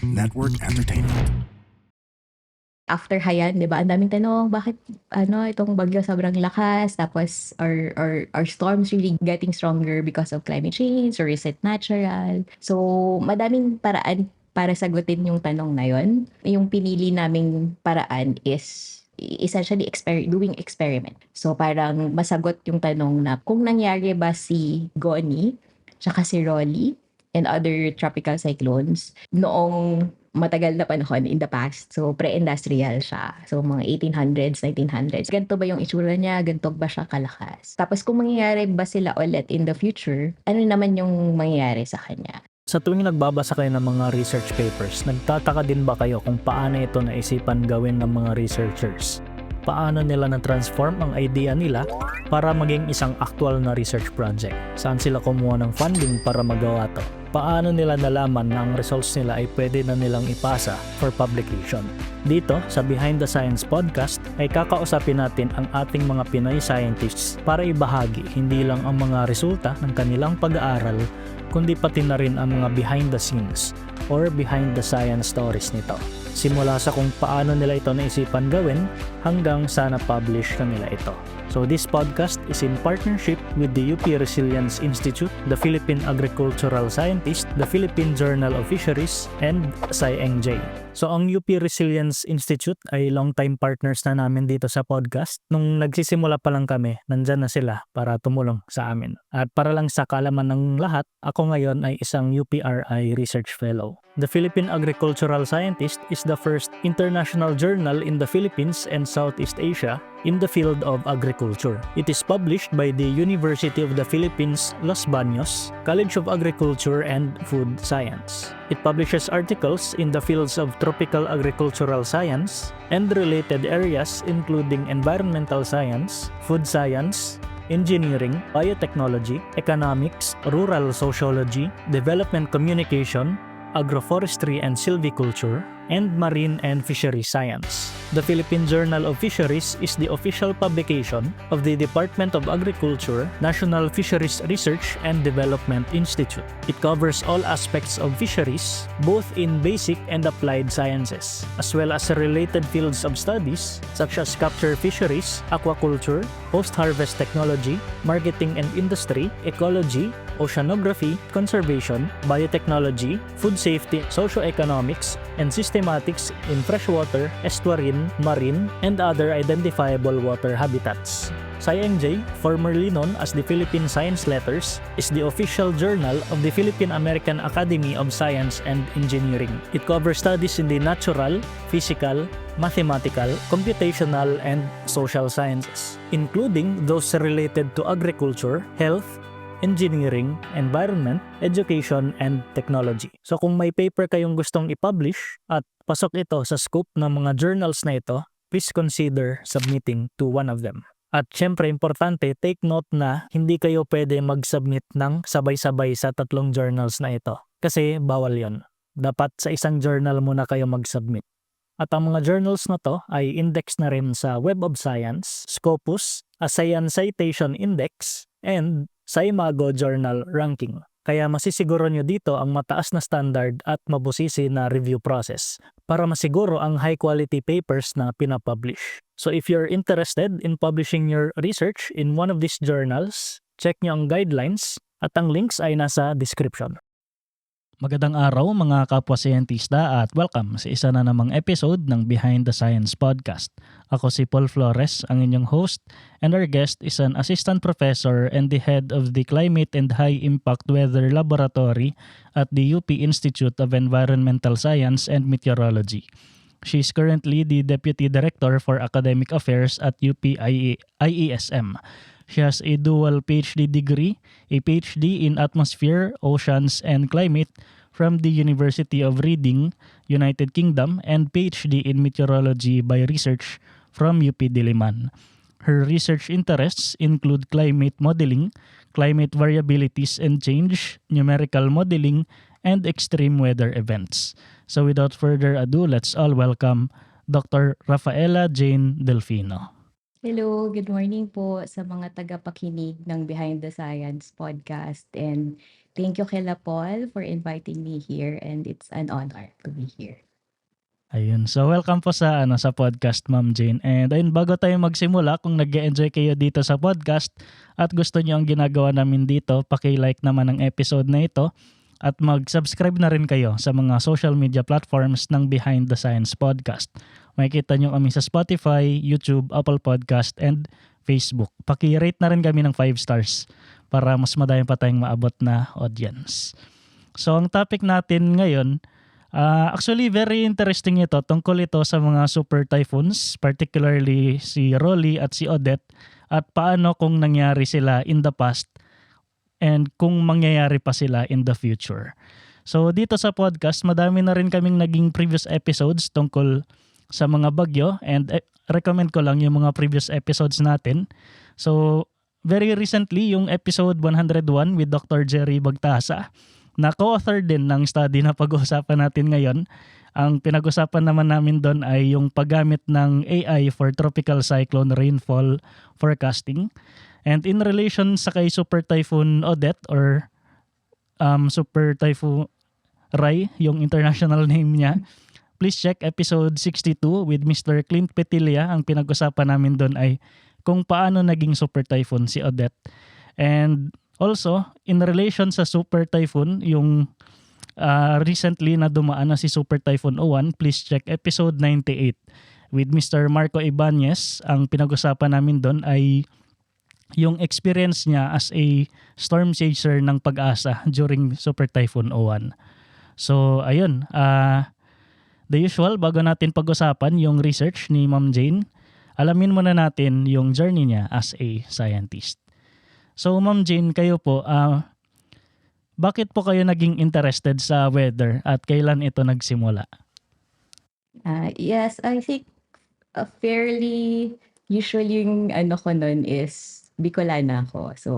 Network Entertainment. After Haiyan, 'di ba? Ang daming tanong, bakit itong bagyo sobrang lakas, tapos are storms really getting stronger because of climate change or is it natural? So, madaming paraan para sagutin yung tanong na yon. Yung pinili naming paraan is essentially doing experiment. So, parang masagot yung tanong na kung nangyari ba si Goni, tsaka si Rolly, and other tropical cyclones noong matagal na panahon in the past. So, pre-industrial siya. So, mga 1800s, 1900s. Ganito ba yung itsura niya? Ganito ba siya kalakas? Tapos, kung mangyayari ba sila ulit in the future, ano naman yung mangyayari sa kanya? Sa tuwing nagbabasa kayo ng mga research papers, nagtataka din ba kayo kung paano ito naisipan gawin ng mga researchers? Paano nila na-transform ang idea nila para maging isang actual na research project? Saan sila kumuha ng funding para magawa to? Paano nila nalaman na ang results nila ay pwede na nilang ipasa for publication? Dito, sa Behind the Science podcast, ay kakausapin natin ang ating mga Pinoy scientists para ibahagi hindi lang ang mga resulta ng kanilang pag-aaral, kundi pati na rin ang mga behind the scenes or behind the science stories nito. Simula sa kung paano nila ito naisipan gawin hanggang sa na-publish na nila ito. So this podcast is in partnership with the UP Resilience Institute, the Philippine Agricultural Scientist, the Philippine Journal of Fisheries, and SciEngJ. So ang UP Resilience Institute ay long-time partners na namin dito sa podcast. Nung nagsisimula pa lang kami, nandyan na sila para tumulong sa amin. At para lang sa kaalaman ng lahat, ako ngayon ay isang UPRI Research Fellow. The Philippine Agricultural Scientist is the first international journal in the Philippines and Southeast Asia in the field of agriculture. It is published by the University of the Philippines, Los Baños, College of Agriculture and Food Science. It publishes articles in the fields of tropical agricultural science and related areas including environmental science, food science, engineering, biotechnology, economics, rural sociology, development communication, agroforestry and silviculture, and marine and fishery science. The Philippine Journal of Fisheries is the official publication of the Department of Agriculture, National Fisheries Research and Development Institute. It covers all aspects of fisheries, both in basic and applied sciences, as well as related fields of studies such as capture fisheries, aquaculture, post-harvest technology, marketing and industry, ecology, oceanography, conservation, biotechnology, food safety, socio-economics, and systematics in freshwater, estuarine, marine, and other identifiable water habitats. SciEngJ, formerly known as the Philippine Science Letters, is the official journal of the Philippine American Academy of Science and Engineering. It covers studies in the natural, physical, mathematical, computational, and social sciences, including those related to agriculture, health, engineering, environment, education, and technology. So kung may paper kayong gustong i-publish at pasok ito sa scope ng mga journals na ito, please consider submitting to one of them. At syempre, importante, take note na hindi kayo pwede mag-submit ng sabay-sabay sa 3 journals na ito. Kasi bawal yon. Dapat sa isang journal muna kayo mag-submit. At ang mga journals na to ay index na rin sa Web of Science, Scopus, ASEAN Citation Index, and sa Imago Journal Ranking. Kaya masisiguro nyo dito ang mataas na standard at mabusisi na review process para masiguro ang high quality papers na pinapublish. So if you're interested in publishing your research in one of these journals, check nyo ang guidelines at ang links ay nasa description. Magandang araw mga kapwa-siyentista at welcome sa isa na namang episode ng Behind the Science podcast. Ako si Paul Flores, ang inyong host, and our guest is an assistant professor and the head of the Climate and High Impact Weather Laboratory at the UP Institute of Environmental Science and Meteorology. She is currently the Deputy Director for Academic Affairs at UP IESM. She has a dual PhD degree, a PhD in Atmosphere, Oceans, and Climate from the University of Reading, United Kingdom, and PhD in Meteorology by Research from UP Diliman. Her research interests include climate modeling, climate variabilities and change, numerical modeling, and extreme weather events. So without further ado, let's all welcome Dr. Rafaela Jane Delfino. Hello, good morning po sa mga tagapakinig ng Behind the Science podcast, and thank you kila Paul for inviting me here, and it's an honor to be here. Ayun. So welcome po sa podcast, Ma'am Jane. And ayun, bago tayo magsimula, kung nag-enjoy kayo dito sa podcast at gusto niyo ang ginagawa namin dito, paki-like naman ang episode na ito at mag-subscribe na rin kayo sa mga social media platforms ng Behind the Science Podcast. Makikita niyo kami sa Spotify, YouTube, Apple Podcast, and Facebook. Paki-rate na rin kami ng 5 stars para mas madami pa tayong maabot na audience. So ang topic natin ngayon, actually, very interesting ito. Tungkol ito sa mga super typhoons, particularly si Rolly at si Odette, at paano kung nangyari sila in the past and kung mangyayari pa sila in the future. So dito sa podcast, madami na rin kaming naging previous episodes tungkol sa mga bagyo, and recommend ko lang yung mga previous episodes natin. So very recently, yung episode 101 with Dr. Jerry Bagtasa, na co-author din ng study na pag-uusapan natin ngayon. Ang pinag-usapan naman namin doon ay yung paggamit ng AI for tropical cyclone rainfall forecasting. And in relation sa kay Super Typhoon Odette or Super Typhoon Rai, yung international name niya, please check episode 62 with Mr. Clint Petilla. Ang pinag-usapan namin doon ay kung paano naging Super Typhoon si Odette. And also, in relation sa Super Typhoon, yung recently na dumaan na si Super Typhoon O1, please check episode 98 with Mr. Marco Ibanez. Ang pinag-usapan namin doon ay yung experience niya as a storm chaser ng Pag-asa during Super Typhoon O1. So, ayun. The usual, bago natin pag-usapan yung research ni Ma'am Jane, alamin muna natin yung journey niya as a scientist. So Ma'am Jane, kayo po, bakit po kayo naging interested sa weather at kailan ito nagsimula? Yes, I think fairly usual yung ano ko nun is Bicolana ako. So,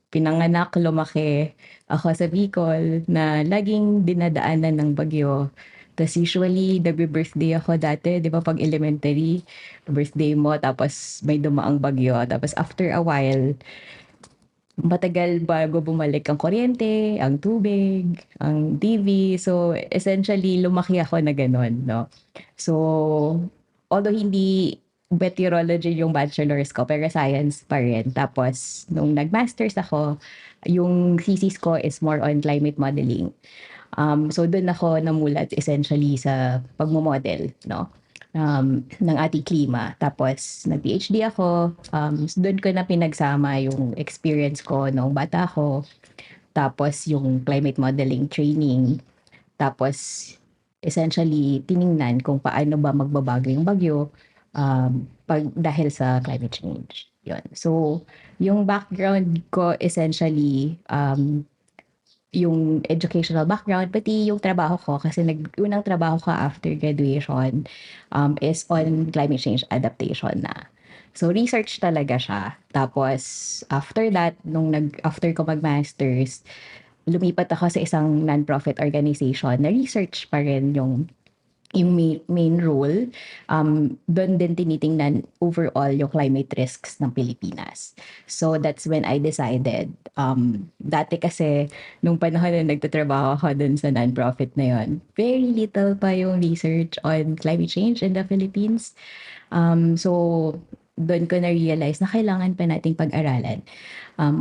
pinanganak, lumaki ako sa Bicol na laging dinadaanan ng bagyo. Tapos usually, nagbe-birthday ako dati, di ba pag elementary, birthday mo, tapos may dumaang bagyo. Tapos after a while, matagal bago bumalik ang kuryente, ang tubig, ang TV. So, essentially, lumaki ako na ganun, no? So, although hindi meteorology yung bachelor's ko, pero science pa rin. Tapos, nung nag-masters ako, yung thesis ko is more on climate modeling. So, doon ako namulat essentially sa pagmamodel, no? Ng ating klima. Tapos, nag-PhD ako. Doon ko na pinagsama yung experience ko nung bata ko. Tapos, yung climate modeling training. Tapos, essentially, tiningnan kung paano ba magbabago yung bagyo dahil sa climate change. Yun. So, yung background ko essentially, yung educational background, pati yung trabaho ko, kasi unang trabaho ko after graduation is on climate change adaptation na. So, research talaga siya. Tapos, after that, after ko mag-masters, lumipat ako sa isang non-profit organization na research pa rin yung main role. Doon din tinitingnan overall yung climate risks ng Pilipinas. So that's when I decided, dati kasi nung panahon na nagtatrabaho ako dun sa non-profit na yon, very little pa yung research on climate change in the Philippines. So doon ko na-realize na kailangan pa nating pag-aralan.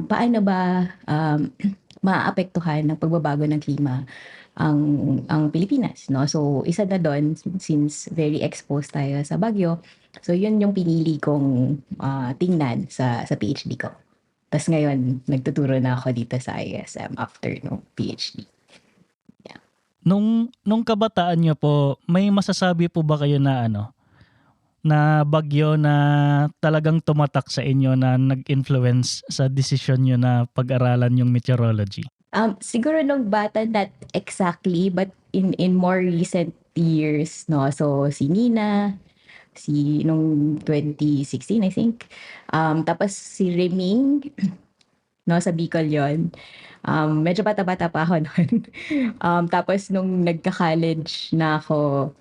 Paano ba maapektuhan ng pagbabago ng klima ang Pilipinas, no? So isa na doon, since very exposed tayo sa bagyo, so yun yung pinili kong tingnan sa PhD ko. Tapos ngayon nagtuturo na ako dito sa ISM after no PhD. Yeah. Nung kabataan niyo po, may masasabi po ba kayo na na bagyo na talagang tumatak sa inyo na nag-influence sa decision niyo na pag-aralan yung meteorology? Siguro nung bata, not exactly, but in more recent years, no? So, si Nina, nung 2016, I think. Tapos si Reming, no, sa Bicol yon. Medyo bata-bata pa ako noon. Tapos nung nagka-college na ako,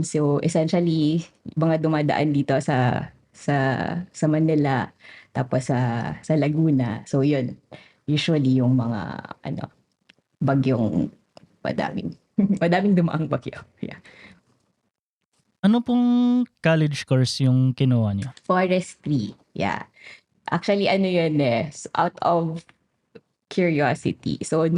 so essentially, mga dumadaan dito sa Manila, tapos sa Laguna. So, yun. usually yung mga ano, bagyong madaming madaming dumaang bagyo. Yeah. Ano pong college course yung kinuha niyo? Forestry. Yeah. Actually, ano yun out of curiosity. So,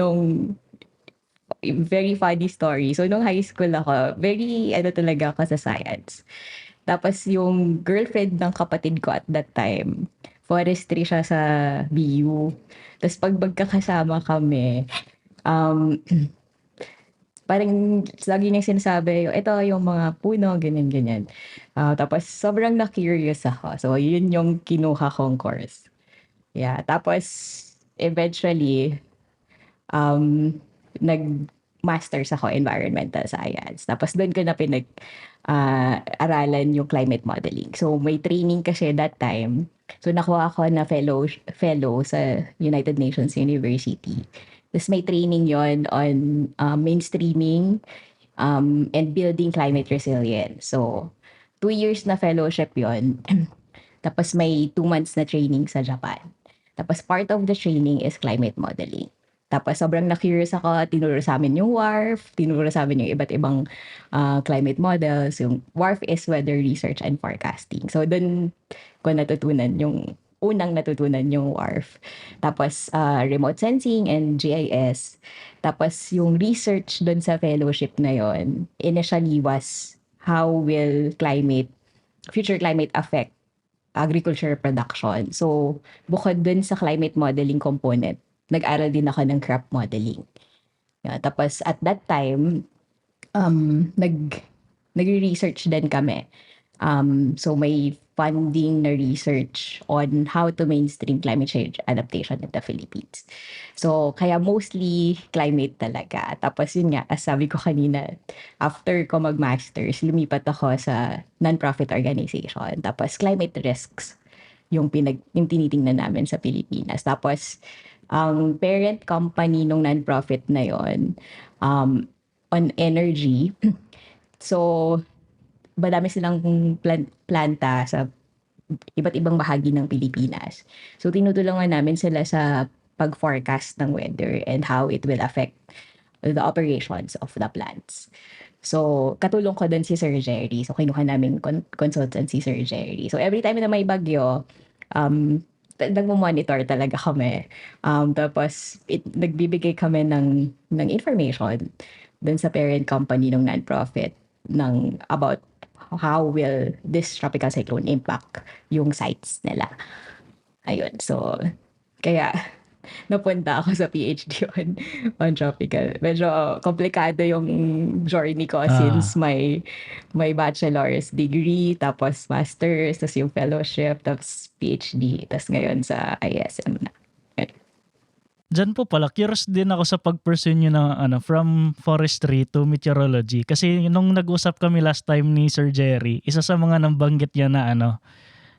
very funny story. So, nung high school ako, very, talaga ako sa science. Tapos, yung girlfriend ng kapatid ko at that time, forestry siya sa BU. Tapos, pag magkakasama kami, um, parang lagi niyang sinasabi, ito yung mga puno, ganyan, ganyan. Tapos, sobrang na-curious ako. So, yun yung kinuha kong course. Yeah. Tapos, eventually, nag-masters ako environmental science. Tapos doon ko na aralan yung climate modeling. So may training kasi that time. So nakuha ako na fellow sa United Nations University. Tapos may training yon on mainstreaming and building climate resilience. So 2 years na fellowship yon. Tapos may 2 months na training sa Japan. Tapos part of the training is climate modeling. Tapos sobrang na-curious ako, tinuro sa amin yung WRF, tinuro sa amin yung iba't ibang climate models. Yung WRF is Weather Research and Forecasting. So doon ko natutunan yung unang natutunan yung WRF. Tapos remote sensing and GIS. Tapos yung research doon sa fellowship na yon initially was how will future climate affect agriculture production. So, bukod dun sa climate modeling component, nag-aral din ako ng crop modeling. Yeah, tapos at that time, nagre-research din kami. So may funding na research on how to mainstream climate change adaptation in the Philippines. So kaya mostly climate talaga. Tapos yun nga, as sabi ko kanina, after ko mag-masters, lumipat ako sa non-profit organization. Tapos climate risks yung tinitingnan namin sa Pilipinas. Tapos ang parent company ng non-profit na yon on energy. So madami silang planta sa iba't ibang bahagi ng Pilipinas. So tinutulungan namin sila sa pag-forecast ng weather and how it will affect the operations of the plants. So, katulong ko din si Sir Jerry. So, kinuha namin consultant si Sir Jerry. So, every time na may bagyo, nagmo-monitor talaga kami. Tapos, nagbibigay kami ng information dun sa parent company ng non-profit about how will this tropical cyclone impact yung sites nila. Ayun. So, kaya napunta ako sa PhD on tropical. Medyo komplikado yung journey ko since Ah, may bachelor's degree, tapos master's, tapos yung fellowship, tapos PhD, tapos ngayon sa ISM na. Diyan po pala, curious din ako sa pag-pursue nyo ng from forestry to meteorology. Kasi nung nag-usap kami last time ni Sir Jerry, isa sa mga nabanggit niya na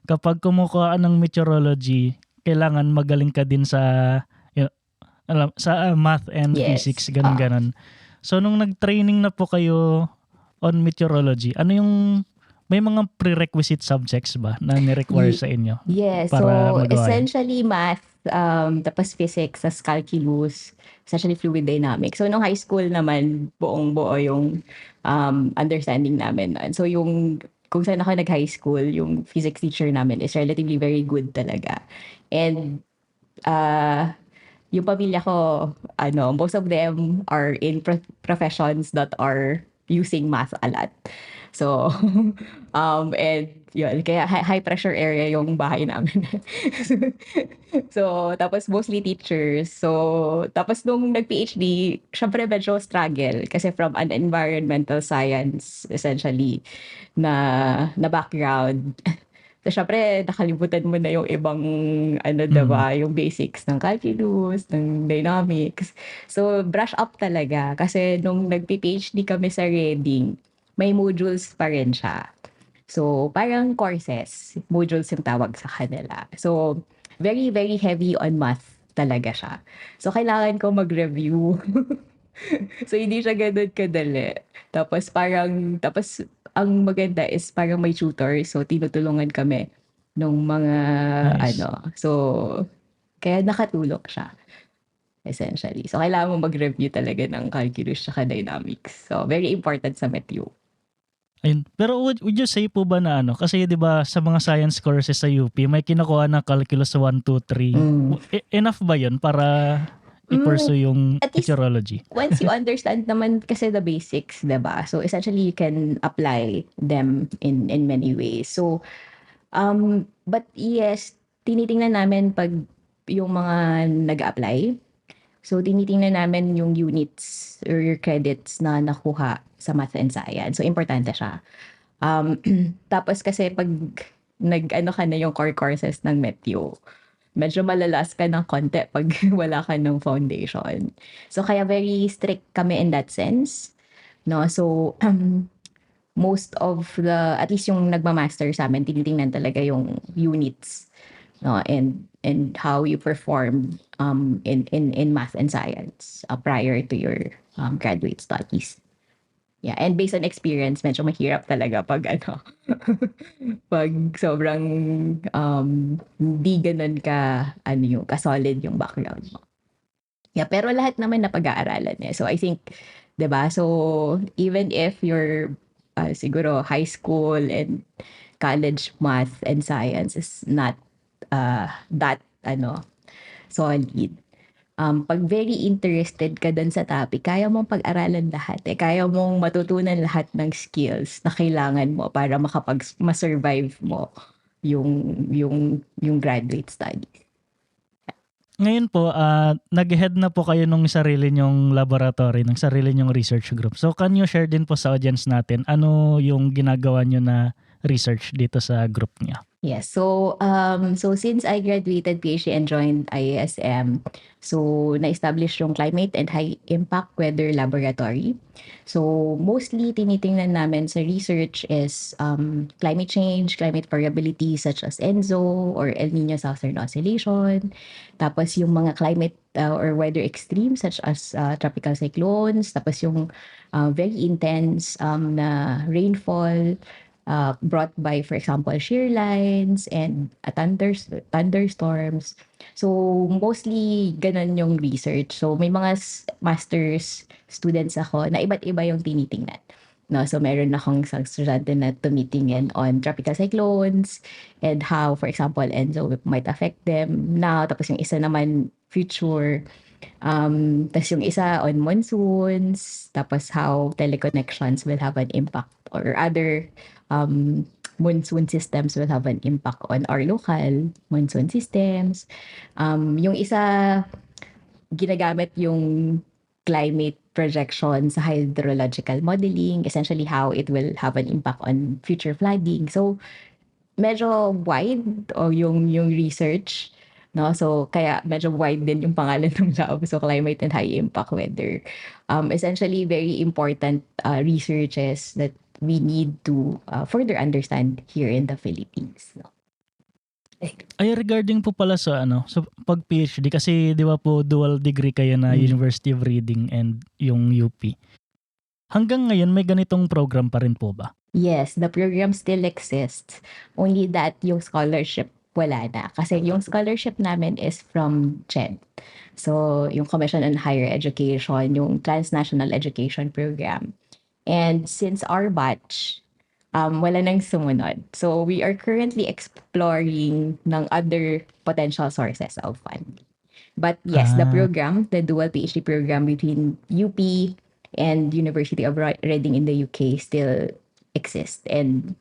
kapag kumukuha ka ng meteorology, kailangan magaling ka din sa sa math and physics, Yes. ganun-ganon. So nung nag-training na po kayo on meteorology, may mga prerequisite subjects ba na ni-require sa inyo Yes. para So, magawa yun? essentially math, tapos physics, tas calculus, essentially fluid dynamics. So, nung high school naman, buong-buo yung understanding namin nun. So, kung saan ako nag-high school, yung physics teacher namin is relatively very good talaga. And, yung pamilya ko, most of them are in professions that are using math a lot. So, and yun, kaya high pressure area yung bahay namin. So, tapos mostly teachers. So, tapos nung nag-PhD, syempre medyo struggle kasi from an environmental science essentially na background. So, syempre, nakalimutan mo na yung ibang, Mm. diba, yung basics ng calculus, ng dynamics. So, brush up talaga. Kasi nung nag-PhD kami sa Reading, may modules pa rin siya. So, parang courses, modules yung tawag sa kanila. So, very, very heavy on math talaga siya. So, kailangan ko mag-review. So, hindi siya ganun kadali. Tapos ang maganda is parang may tutor. So, tinutulungan kami nung mga, Nice. so, kaya nakatulong siya. essentially. So, kailangan mo mag-review talaga ng calculus tsaka dynamics. So, very important sa METU. Ayun. Pero would you say po ba na ano, kasi 'di ba sa mga science courses sa UP may kinukuha na calculus 1, 2, 3. Enough ba 'yun para i-pursue yung At least, meteorology? once you understand naman kasi the basics, 'di ba? So, essentially, you can apply them in many ways. So, but yes, tinitingnan namin pag yung mga nag-apply. So, tinitingnan namin yung units or your credits na nakuha sa math and science. So, importante siya. Tapos kasi pag nag-ano ka na yung core courses ng METU, medyo malalas ka ng konti pag wala ka ng foundation. So, kaya very strict kami in that sense. No? So, most of the, at least yung nagma-master sa amin, tinitingnan talaga yung units, no, and how you perform in math and science prior to your graduate studies. Yeah, and based on experience, medyo mahirap talaga pag ano, pag sobrang hindi ganun ka ano yung ka-solid yung background mo. Yeah, pero lahat naman napag-aaralan eh. So I think, 'di ba? So even if you're siguro high school and college math and science is not that ano solid. Pag very interested ka dun sa topic, kaya mong pag-aralan lahat eh. Kaya mong matutunan lahat ng skills na kailangan mo para ma-survive mo yung graduate studies. Ngayon po, nag-head na po kayo nung sarili nyong laboratory, ng sarili nyong research group. So can you share din po sa audience natin ano yung ginagawa nyo na research dito sa group niya? Yes. So since I graduated PhD and joined IASM, so na-establish yung Climate and High Impact Weather Laboratory. So mostly tinitingnan namin sa research is climate change, climate variability such as ENSO or El Nino Southern Oscillation. Tapos yung mga climate or weather extremes such as tropical cyclones. Tapos yung very intense na rainfall brought by, for example, shear lines and thunderstorms. So, mostly ganun yung research. So, may mga master's students ako na iba't iba yung tinitingnan. No, so meron akong isang estudyante na tumitingin on tropical cyclones and how, for example, ENSO might affect them now. Tapos yung isa naman, future. Tapos yung isa on monsoons. Tapos how teleconnections will have an impact or other monsoon systems will have an impact on our local monsoon systems. Yung isa, ginagamit yung climate projection sa hydrological modeling, essentially how it will have an impact on future flooding. So, medyo wide o yung research, no? So, kaya medyo wide din yung pangalan ng lab. So, climate and high impact weather. Essentially, very important researches that we need to further understand here in the Philippines. No? Ay, regarding po pala sa sa pag PhD, kasi di ba po dual degree kayo na University of Reading and yung UP. Hanggang ngayon may ganitong program pa rin po ba? Yes, the program still exists. Only that yung scholarship wala na. Kasi yung scholarship namin is from CHED. So, yung Commission on Higher Education, yung Transnational Education Program. And since our batch, wala nang sumunod. So, we are currently exploring ng other potential sources of funding. But yes, the program, the dual PhD program between UP and University of Reading in the UK still exist. And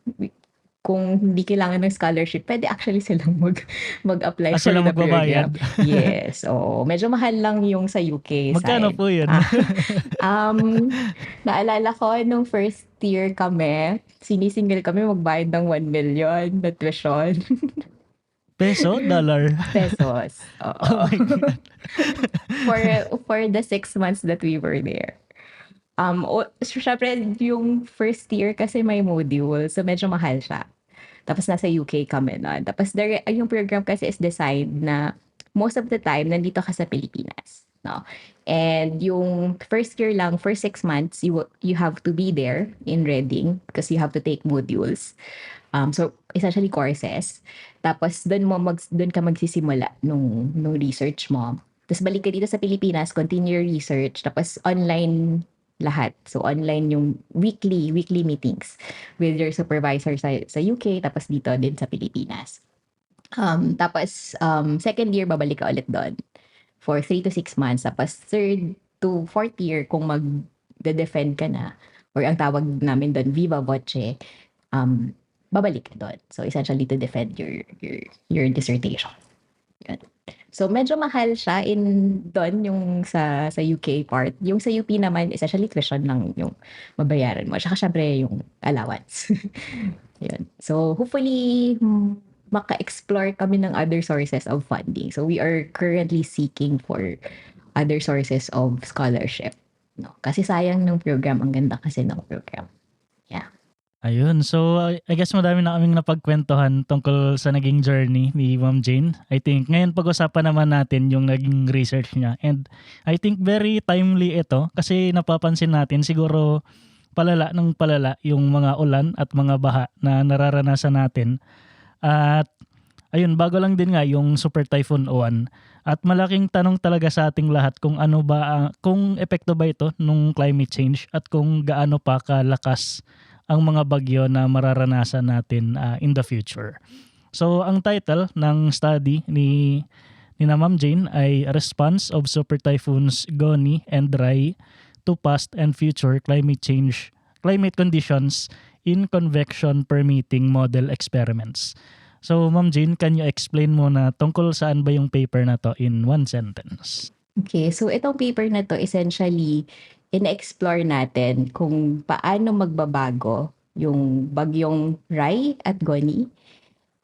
kung hindi kailangan ng scholarship, pwede actually silang mag-apply for Sila the magbabayad? program. Yes. So, medyo mahal lang yung sa UK Magkano side. po yun? Naalala ko, nung first year kami, sinisingil kami magbayad ng 1 million na tuition. Peso? Dollar? Pesos. Oo. Oh my God. For the 6 months that we were there. Syempre, yung first year kasi may module, so medyo mahal siya. Tapos nasa UK kami nun. Tapos yung program kasi is designed na most of the time, nandito ka sa Pilipinas. No? And yung first year lang, for 6 months, you have to be there in Reading because you have to take modules. So, essentially courses. Tapos, doon ka magsisimula nung research mo. Tapos balik ka dito sa Pilipinas, continue your research, tapos online lahat. So online yung weekly meetings with your supervisor sa UK, tapos dito din sa Pilipinas. Tapos second year babalik ka ulit doon for 3 to 6 months. Tapos third to fourth year kung mag-defend ka na, or ang tawag namin doon viva voce, um, babalik ka doon. So essentially to defend your dissertation. Yun. So medyo mahal siya in doon yung sa UK part. Yung sa UP naman essentially tuition lang yung mabayaran mo. Tsaka syempre yung allowance. Yun. So hopefully maka-explore kami ng other sources of funding. So we are currently seeking for other sources of scholarship. No? Kasi sayang ng program. Ang ganda kasi ng program. Yeah. Ayun, so I guess madami na kaming napagkwentuhan tungkol sa naging journey ni Ma'am Jane. I think ngayon pag-usapan naman natin yung naging research niya. And I think very timely ito kasi napapansin natin siguro palala ng palala yung mga ulan at mga baha na nararanasan natin. At ayun, bago lang din nga yung Super Typhoon Uwan. At malaking tanong talaga sa ating lahat kung ano ba, kung epekto ba ito nung climate change at kung gaano pa kalakas ang mga bagyo na mararanasan natin in the future. So ang title ng study ni Ma'am Jane ay Response of Super Typhoons Goni and Rai to Past and Future Climate Conditions in Convection Permitting Model Experiments. So Ma'am Jane, can you explain mo na tungkol saan ba yung paper na to in one sentence? Okay, so itong paper na to essentially ina-explore natin kung paano magbabago yung bagyong Rai at Goni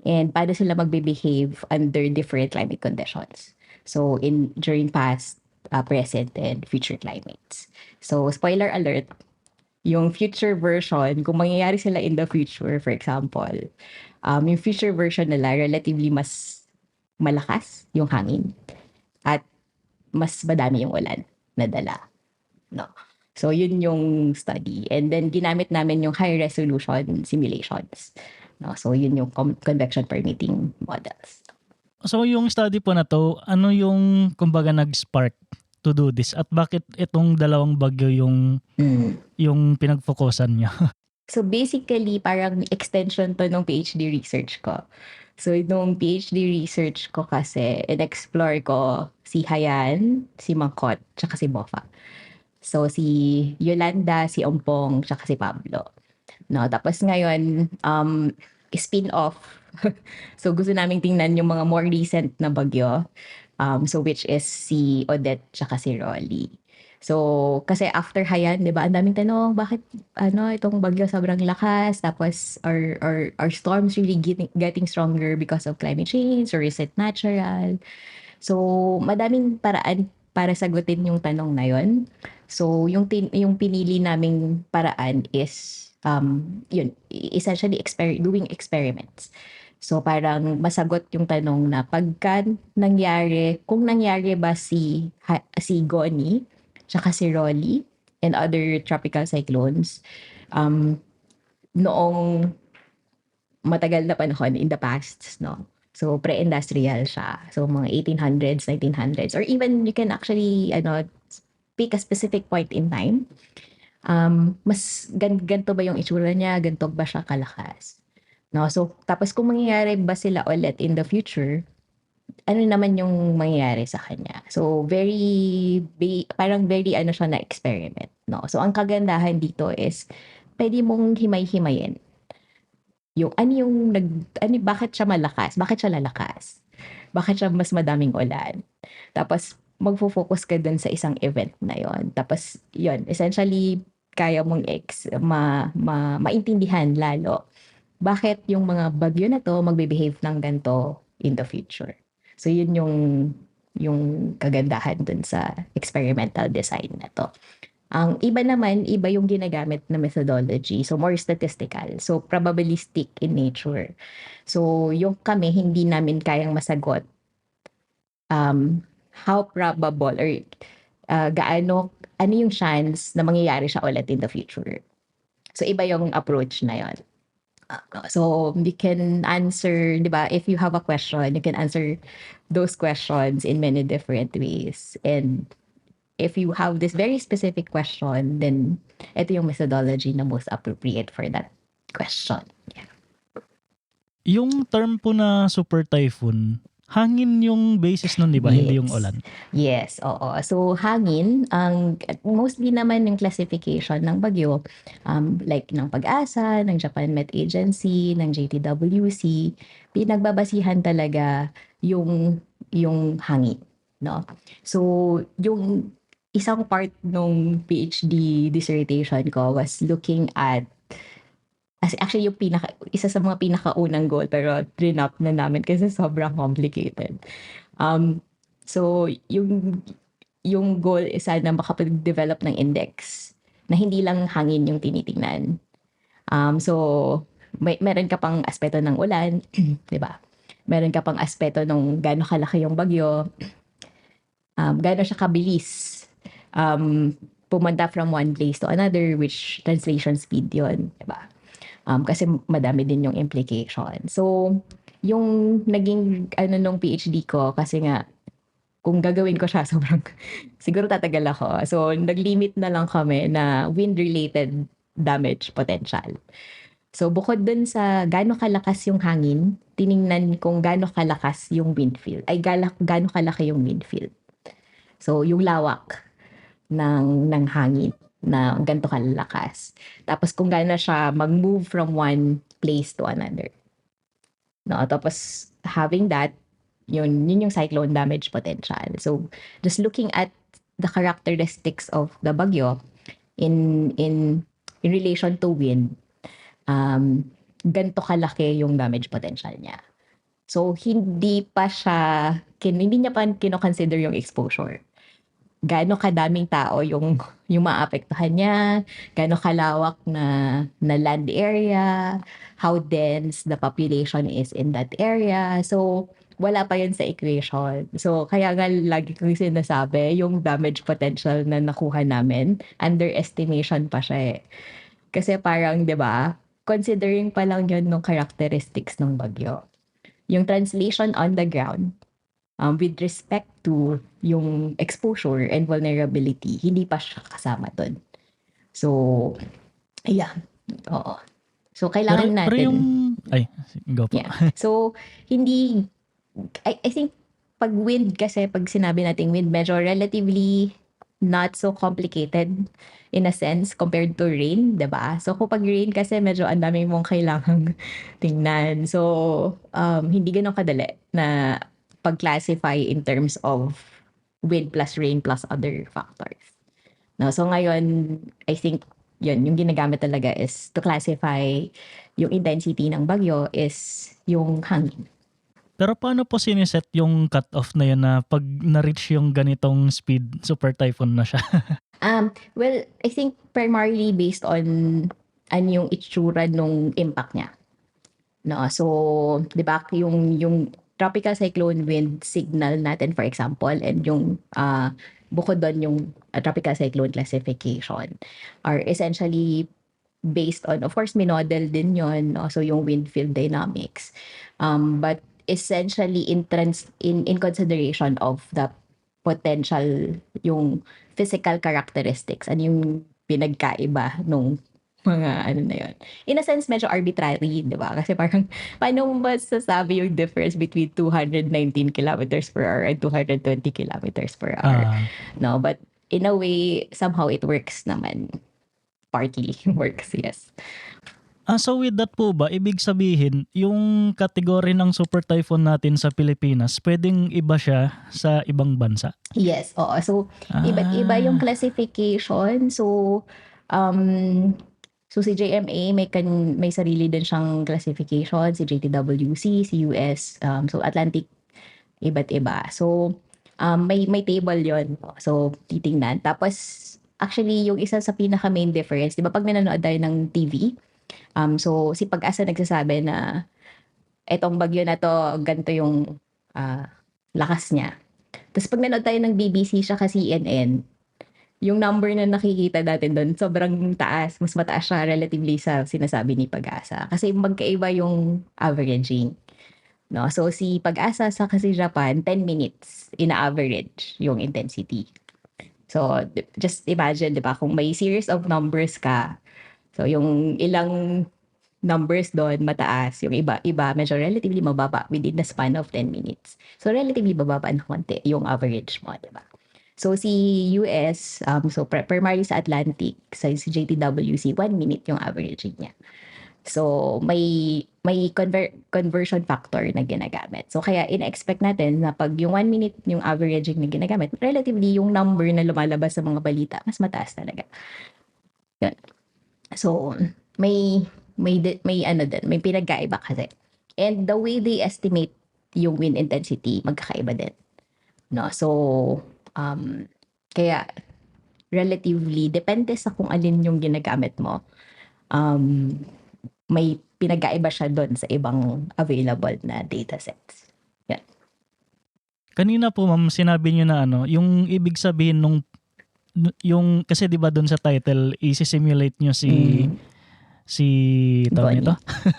and paano sila magbe-behave under different climate conditions. So during past, present, and future climates. So spoiler alert, yung future version, kung mangyayari sila in the future, for example, yung future version nila relatively mas malakas yung hangin at mas madami yung ulan na dala. No. So yun yung study. And then ginamit namin yung high resolution simulations. No. So yun yung convection permitting models. So yung study po na to, ano yung kumbaga nag-spark to do this at bakit itong dalawang bagyo yung pinag-focusan niya? So basically parang extension to ng PhD research ko. So nung PhD research ko kasi, in-explore ko si Hayan, si Mangkot, tsaka si Bofa. So si Yolanda, si Ompong, tsaka si Pablo. No, tapos ngayon, spin-off. So gusto naming tingnan yung mga more recent na bagyo. So which is si Odette tsaka si Rolly. So kasi after Hayan, 'di ba? Ang daming tanong, bakit itong bagyo sobrang lakas, tapos our storms really getting stronger because of climate change, or is it natural? So madaming paraan para sagutin yung tanong na 'yon. So yung pinili naming paraan is yun, essentially doing experiments. So parang masagot yung tanong na kung nangyari ba si Goni, tsaka si Rolly, and other tropical cyclones, noong matagal na panahon in the past, no? So pre-industrial siya. So mga 1800s, 1900s, or even you can actually pick a specific point in time. Mas ganito ba yung itsura niya, ganito ba siya kalakas? No, so tapos kung mangyayari ba sila ulit in the future, ano naman yung mangyayari sa kanya? So parang very siya na experiment, no? So ang kagandahan dito is pwede mong himay-himayin yung bakit siya malakas, bakit siya lalakas, bakit siya mas madaming ulan. Tapos magfo-focus ka dun sa isang event na yon. Tapos yon, essentially kaya mong maintindihan lalo bakit yung mga bagyo na to magbe-behave ng ganito in the future. So yun yung kagandahan dun sa experimental design na to. Ang iba yung ginagamit na methodology. So more statistical. So probabilistic in nature. So yung kami hindi namin kayang masagot how probable or ano yung chance na mangyayari siya ulit in the future. So iba yung approach na yon. So you can answer, 'di ba? If you have a question, you can answer those questions in many different ways. And if you have this very specific question, then ito yung methodology na most appropriate for that question. Yeah. Yung term po na super typhoon, hangin yung basis nun, di ba? Hindi yung Yes. ulan. Yes, oo. So hangin, ang mostly naman yung classification ng bagyo, like ng Pag-asa, ng Japan Met Agency, ng JTWC, pinagbabasihan talaga yung hangin, no? So yung isang part nung PhD dissertation ko was looking at actually yung isa sa mga pinakaunang goal pero drinop na namin kasi sobrang complicated. Um, so yung goal is sana makapag-develop ng index na hindi lang hangin yung tinitingnan. So meron ka pang aspeto ng ulan, 'di ba? Meron ka pang aspeto nung gaano kalaki yung bagyo, gaano siya kabilis pumunta from one place to another, which translation speed yun, 'di ba? Kasi madami din yung implication. So, yung naging ano nung PhD ko kasi nga kung gagawin ko siya sobrang siguro tatagal ako. So, nag-limit na lang kami na wind-related damage potential. So, bukod dun sa gaano kalakas yung hangin, tiningnan kung gaano kalakas yung wind field. Ay, gaano kalaki yung wind field. So, yung lawak ng hangin na ganito kalalakas. Tapos kung gaano siya mag-move from one place to another. No, tapos having that, yun yung cyclone damage potential. So just looking at the characteristics of the bagyo in relation to wind, ganito kalaki yung damage potential niya. So hindi niya pa kino-consider yung exposure. Gaano kadaming tao yung maapektuhan niya, gaano kalawak na land area, how dense the population is in that area. So, wala pa yun sa equation. So, kaya nga lagi kong sinasabi, yung damage potential na nakuha namin, underestimation pa siya eh. Kasi parang, 'di ba, considering pa lang yun ng characteristics ng bagyo. Yung translation on the ground, with respect to yung exposure and vulnerability, hindi pa siya kasama dun. So, yeah. Oo. So, Pero, kailangan pero yung... natin, Ay, go po. yeah. So, hindi, I think, pag wind kasi, pag sinabi nating wind, medyo relatively not so complicated in a sense compared to rain, 'di ba? So, kung pag rain kasi medyo ang dami mong kailangang tingnan. So, hindi gano'n kadali na pag-classify in terms of wind plus rain plus other factors. No, so ngayon, I think yun, yung ginagamit talaga is to classify yung intensity ng bagyo is yung hangin. Pero paano po siniset yung cut-off na yun na pag na-reach yung ganitong speed, super typhoon na siya? Well, I think primarily based on ano yung itsura nung impact niya. No, so 'di ba yung tropical cyclone wind signal natin for example and yung bukod doon yung tropical cyclone classification are essentially based on, of course, minodel din yon, no? So yung wind field dynamics. But essentially in consideration of the potential, yung physical characteristics, ano yung pinagkaiba nung mga ano na yun. In a sense, medyo arbitrary, di ba? Kasi parang, paano mo ba sasabi yung difference between 219 kilometers per hour and 220 kilometers per hour? Ah, No, but in a way, somehow it works naman. Partly works, yes. so with that po ba, ibig sabihin, yung kategory ng super typhoon natin sa Pilipinas, pwedeng iba siya sa ibang bansa? Yes, oo. So, iba't iba yung Ah, classification. So, si JMA may sarili din siyang classification, si JTWC, si US, so Atlantic, iba't iba. So, may table yon. So, titingnan. Tapos, actually, yung isa sa pinaka main difference, di ba pag nanonood tayo ng TV, so si Pag-asa nagsasabi na etong bagyo na to, ganito yung lakas niya. Tapos pag nanood tayo ng BBC siya kasi CNN, yung number na nakikita natin doon, sobrang taas. Mas mataas siya relatively sa sinasabi ni Pag-asa. Kasi magkaiba yung averaging. No? So, si Pag-asa sa kasi Japan, 10 minutes ina-average yung intensity. So, just imagine, di ba, kung may series of numbers ka, so yung ilang numbers doon mataas, yung iba medyo relatively mababa within the span of 10 minutes. So, relatively bababa na konti yung average mo, di ba? So, si US, so primarily sa Atlantic, sa si JTWC, 1 minute yung averaging niya. So, may conversion factor na ginagamit. So, kaya in-expect natin na pag yung 1 minute yung averaging na ginagamit, relatively yung number na lumalabas sa mga balita, mas mataas talaga. Yun. So, may ano din, may pinagkaiba kasi. And the way they estimate yung wind intensity, magkakaiba din. No? So, kaya relatively, depende sa kung alin yung ginagamit mo. May pinagkaiba siya doon sa ibang available na datasets. Yan. Kanina po ma'am, sinabi niyo na yung ibig sabihin nung yung kasi 'di ba doon sa title i-simulate niyo si tawag Goni. nito?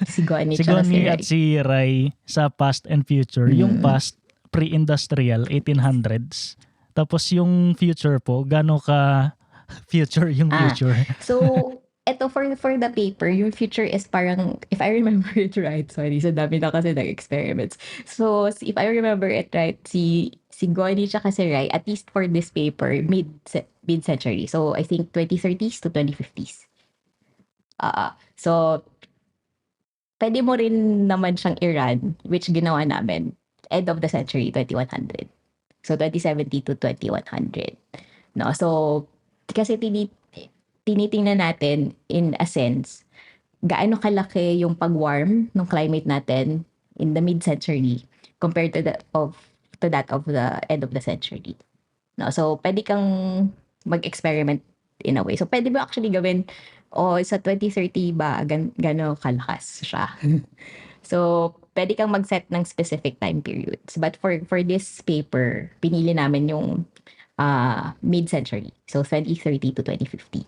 Si Goni Si tsaka si Goni Rai. at si Rai sa past and future. Yung past pre-industrial 1800s. Tapos yung future po, gaano ka future yung future? So, eto for the paper, yung future is parang, if I remember it right, sorry, sa dami na kasi ng experiments. So, if I remember it right, si Goni tsaka si Rai, at least for this paper, mid-century. So, I think 2030s to 2050s. So, pwede mo rin naman siyang i-run, which ginawa namin, end of the century, 2100. So, 2070 to 2100. No? So, kasi tinitingnan natin, in a sense, gaano kalaki yung pag-warm ng climate natin in the mid-century compared to that of the end of the century. No? So, pwede kang mag-experiment in a way. So, pwede mo actually gawin, sa 2030 ba, gano'n kalakas siya. So, pwede kang mag-set ng specific time periods. But for this paper, pinili namin yung mid-century. So, 2030 to 2050.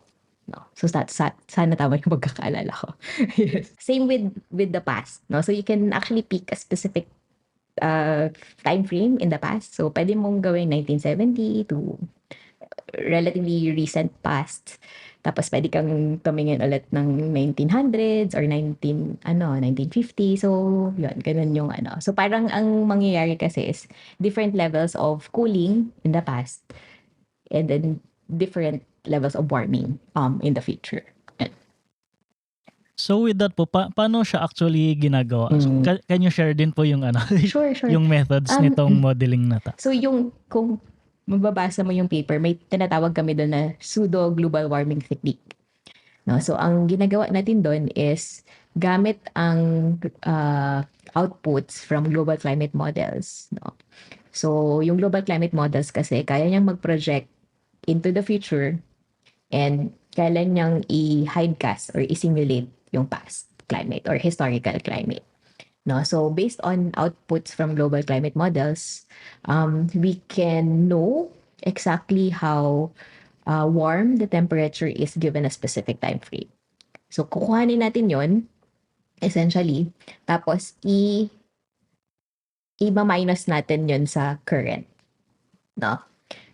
No? So, sana tama yung pagkakaalala ko. Yes. Same with the past. No? So, you can actually pick a specific time frame in the past. So, pwede mong gawin 1970 to relatively recent past. Tapos pwede kang tumingin ulit ng 1900s or 1950. So, yun, ganun yung ano. So, parang ang mangyayari kasi is different levels of cooling in the past and then different levels of warming in the future. So with that po, paano siya actually ginagawa? Can you share din po yung Sure. yung methods nitong modeling na ta? So kung mababasa mo yung paper, may tinatawag kami doon na pseudo global warming technique. No, so ang ginagawa natin doon is gamit ang outputs from global climate models, no. So yung global climate models kasi kaya niyang mag-project into the future and kaya niyang i-hidecast or i-simulate yung past climate or historical climate. No, so based on outputs from global climate models, we can know exactly how warm the temperature is given a specific time frame. So kukuhanin natin yon essentially, tapos i-minus natin yon sa current. No?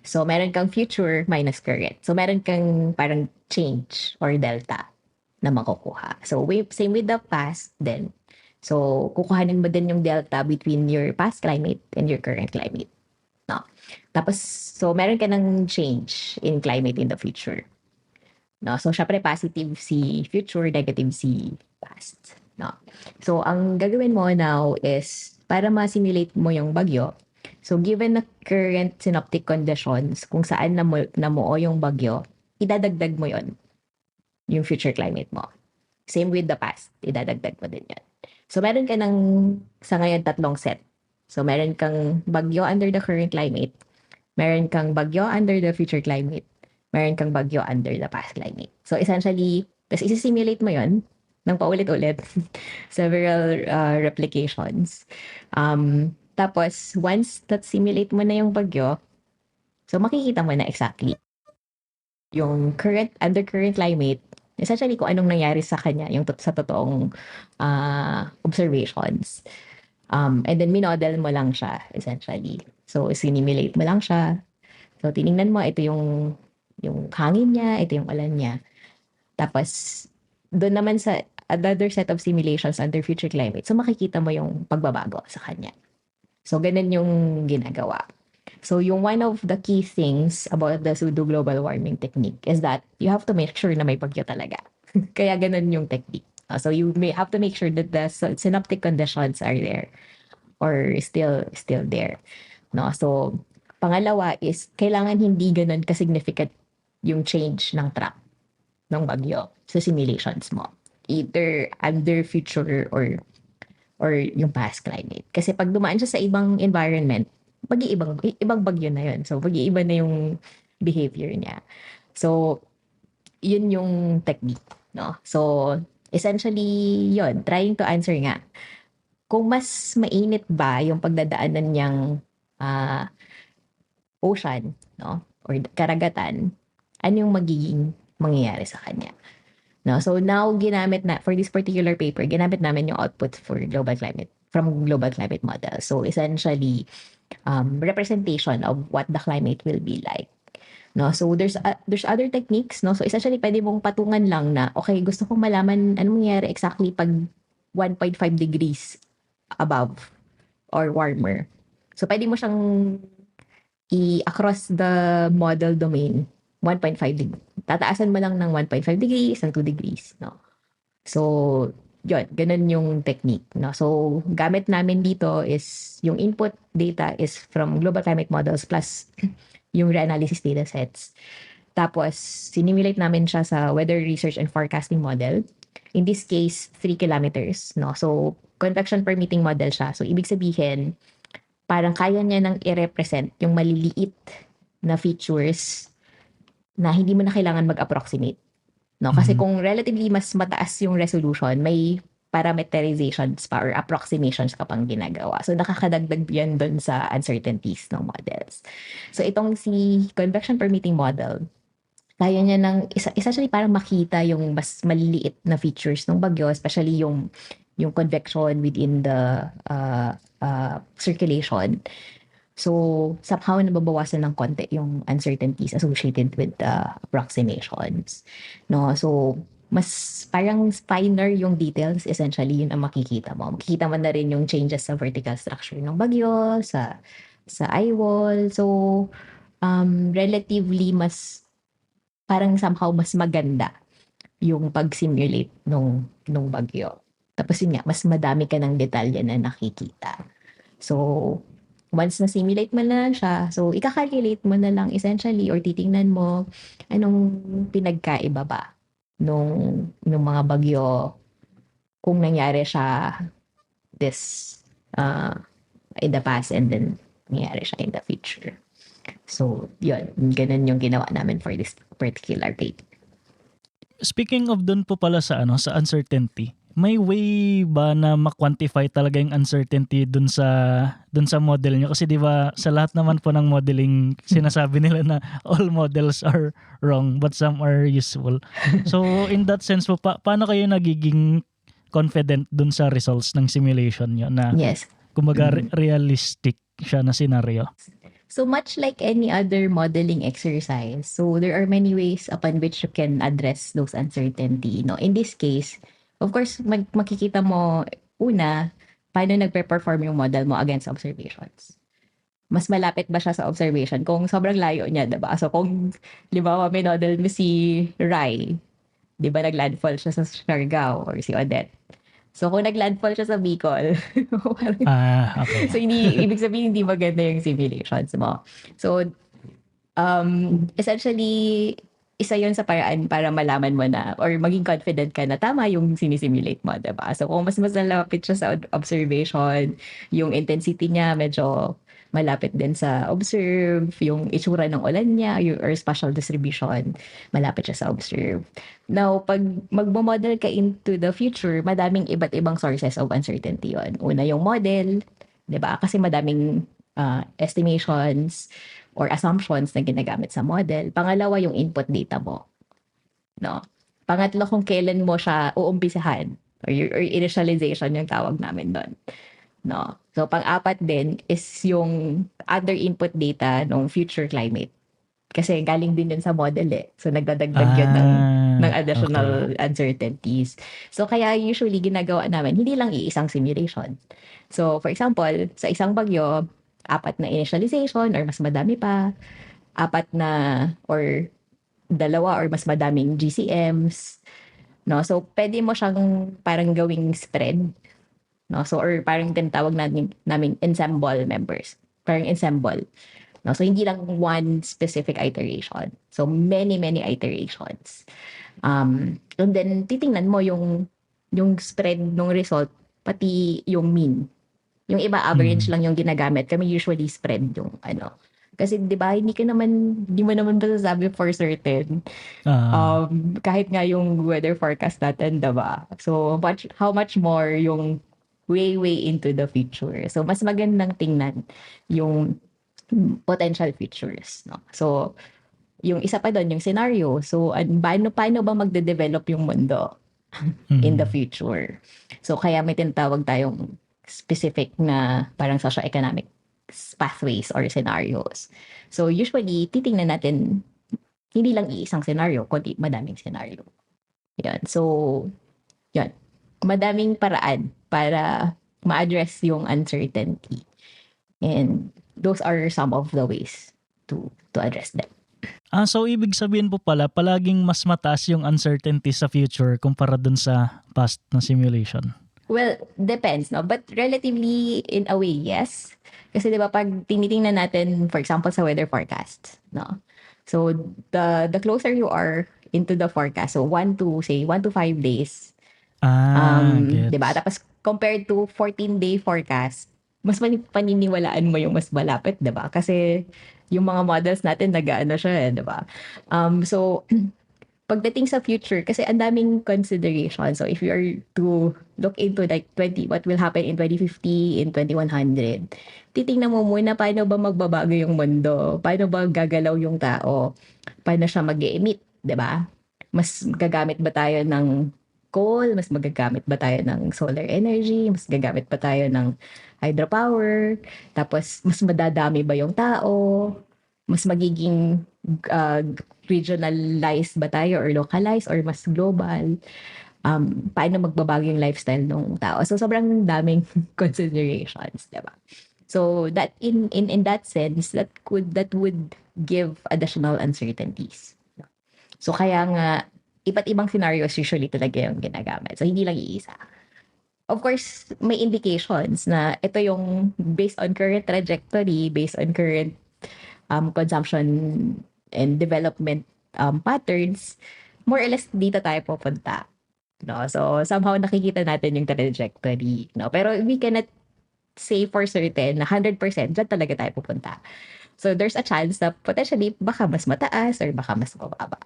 So meron kang future minus current. So meron kang parang change or delta na makukuha. So same with the past then. So, kukuhanin mo din yung delta between your past climate and your current climate. No? Tapos, so meron ka ng change in climate in the future. No? So, syempre positive si future, negative si past. No? So, ang gagawin mo now is, para ma-simulate mo yung bagyo, so given the current synoptic conditions, kung saan namuo yung bagyo, idadagdag mo yon yung future climate mo. Same with the past, idadagdag mo din yan. So, meron ka ng, sa ngayon, 3 set. So, meron kang bagyo under the current climate. Meron kang bagyo under the future climate. Meron kang bagyo under the past climate. So, essentially, tapos isi-simulate mo yon ng paulit-ulit. Several replications. Tapos, once that simulate mo na yung bagyo, so makikita mo na exactly under current climate, essentially kung anong nangyari sa kanya, sa totoong observations. And then minodel mo lang siya, essentially. So, sinimulate mo lang siya. So, tiningnan mo, ito yung hangin niya, ito yung ulan niya. Tapos, doon naman sa another set of simulations under future climate, so makikita mo yung pagbabago sa kanya. So, ganun yung ginagawa. So, yung one of the key things about the pseudo global warming technique is that you have to make sure na may bagyo talaga. Kaya ganun yung technique. So, you may have to make sure that the synoptic conditions are there or still there. No? So, pangalawa is kailangan hindi ganun ka-significant yung change ng track ng bagyo sa simulations mo. Either under future or yung past climate. Kasi pag dumaan siya sa ibang environment, ibang bagyo na yun. So, mag-iiba na yung behavior niya. So, yun yung technique. No? So, essentially, yun, trying to answer nga. Kung mas mainit ba yung pagdadaanan niyang ah, ocean, no? Or karagatan, ano yung magiging mangyayari sa kanya? No? So now for this particular paper, ginamit namin yung output from global climate model. So essentially, representation of what the climate will be like. No? So there's other techniques, no? So essentially pwede mong patungan lang na okay, gusto kong malaman anong mangyayari exactly pag 1.5 degrees above or warmer. So pwede mo siyang across the model domain 1.5 degree. Tataasan mo lang ng 1.5 degrees and 2 degrees, no? So, yun, ganun yung technique, no? So, gamit namin dito is, yung input data is from global climate models plus yung reanalysis data sets. Tapos, sinimulate namin siya sa weather research and forecasting model. In this case, 3 kilometers, no? So, convection permitting model siya. So, ibig sabihin, parang kaya niya nang i-represent yung maliliit na features na hindi mo na kailangan mag-approximate. No? Kasi kung relatively mas mataas yung resolution, may parameterizations pa or approximations ka pang ginagawa. So, nakakadagdag yan dun sa uncertainties ng models. So, itong si convection permitting model, kaya niya nang, essentially parang makita yung mas maliliit na features ng bagyo, especially yung convection within the circulation. So, somehow nababawasan ng konti yung uncertainties associated with the approximations. No? So, mas parang finer yung details, essentially, yun ang makikita mo. Makikita mo na rin yung changes sa vertical structure ng bagyo, sa eye wall. So, relatively parang somehow mas maganda yung pag-simulate nung bagyo. Tapos yun nga, mas madami ka ng detalye na nakikita. So, once na-simulate mo na lang siya, so ika-calculate mo na lang essentially or titingnan mo anong pinagkaiba ba nung mga bagyo kung nangyari siya this in the past and then nangyari siya in the future. So, yun. Ganun yung ginawa namin for this particular paper. Speaking of dun po pala sa uncertainty, may way ba na ma-quantify talaga yung uncertainty dun sa model nyo? Kasi 'di ba sa lahat naman po ng modeling sinasabi nila na all models are wrong but some are useful. So in that sense po paano kayo nagiging confident dun sa results ng simulation nyo na Yes. kumbaga realistic siya na scenario? So much like any other modeling exercise, so there are many ways upon which you can address those uncertainty. No, in this case, of course, makikita mo una paano nagpe-perform yung model mo against observations. Mas malapit ba siya sa observation kung sobrang layo niya, 'di ba? So kung halimbawa may model mo si Rai, 'di ba naglandfall siya sa Siargao or si Odette. So kung naglandfall siya sa Bicol, Okay. so ibig sabihin hindi maganda yung simulations mo. So essentially isa yun sa paraan para malaman mo na or maging confident ka na tama yung sinisimulate mo, diba? So kung mas nalapit siya sa observation, yung intensity niya medyo malapit din sa observe, yung itsura ng ulan niya, or spatial distribution, malapit siya sa observe. Now, pag magmo-model ka into the future, madaming iba't ibang sources of uncertainty yun. Una yung model, 'di ba? Kasi madaming estimations, or assumptions na ginagamit sa model. Pangalawa, yung input data mo. No? Pangatlo, kung kailan mo siya uumpisahan or initialization yung tawag namin doon. No? So, pang-apat din is yung other input data ng future climate. Kasi galing din yun sa model eh. So, nagdadagdag yun ng Okay. additional uncertainties. So, kaya usually ginagawa namin, hindi lang iisang simulation. So, for example, sa isang bagyo, 4 na initialization or mas madami pa, 4 na or 2 or mas madaming GCMs. No? So, pwede mo siyang parang gawing spread. No? So, or parang tinatawag namin ensemble members. Parang ensemble. No? So, hindi lang one specific iteration. So, many, many iterations. And then, titingnan mo yung spread ng result, pati yung mean. Yung iba, average Mm. lang yung ginagamit. Kami usually spread yung ano. Kasi, di ba, hindi mo naman masasabi for certain. Ah, Kahit nga yung weather forecast natin, di ba? So, how much more yung way, way into the future. So, mas magandang tingnan yung potential futures. No? So, yung isa pa doon, yung scenario. So, paano ba magde-develop yung mundo in the mm. future? So, kaya may tinatawag tayong specific na parang socio-economic pathways or scenarios. So, usually, titingnan natin hindi lang iisang scenario, kundi madaming scenario. Yan. So, yan. Madaming paraan para ma-address yung uncertainty. And those are some of the ways to address them. So ibig sabihin po pala, palaging mas mataas yung uncertainty sa future kumpara dun sa past na simulation. Well, depends, no? But relatively, in a way, yes. Kasi 'di ba pag tinitingnan natin, for example, sa weather forecast, no? So, the closer you are into the forecast, so 1 to 5 days, 'di ba? Gets. Tapos compared to 14-day forecast, mas paniniwalaan mo yung mas malapit, 'di ba? Kasi yung mga models natin nag-aano siya, 'di ba? So pagdating sa future, kasi ang daming consideration. So, if you are to look into like what will happen in 2050, in 2100, titingnan mo muna paano ba magbabago yung mundo, paano ba gagalaw yung tao, paano siya mag-emit, di ba? Mas gagamit ba tayo ng coal, mas magagamit ba tayo ng solar energy, mas gagamit ba tayo ng hydropower, tapos mas madadami ba yung tao, mas magiging uh, regionalized ba tayo or localized or mas global, paano magbabago yung lifestyle ng tao. So, sobrang daming considerations, di ba? So, that in that sense, that would give additional uncertainties. So, kaya nga, iba't ibang scenarios usually talaga yung ginagamit. So, hindi lang iisa. Of course, may indications na ito yung based on current trajectory, based on current consumption and development patterns, more or less dito tayo pupunta. No? So, somehow nakikita natin yung trajectory. No? Pero we cannot say for certain na 100% dyan talaga tayo pupunta. So, there's a chance na potentially baka mas mataas or baka mas mababa.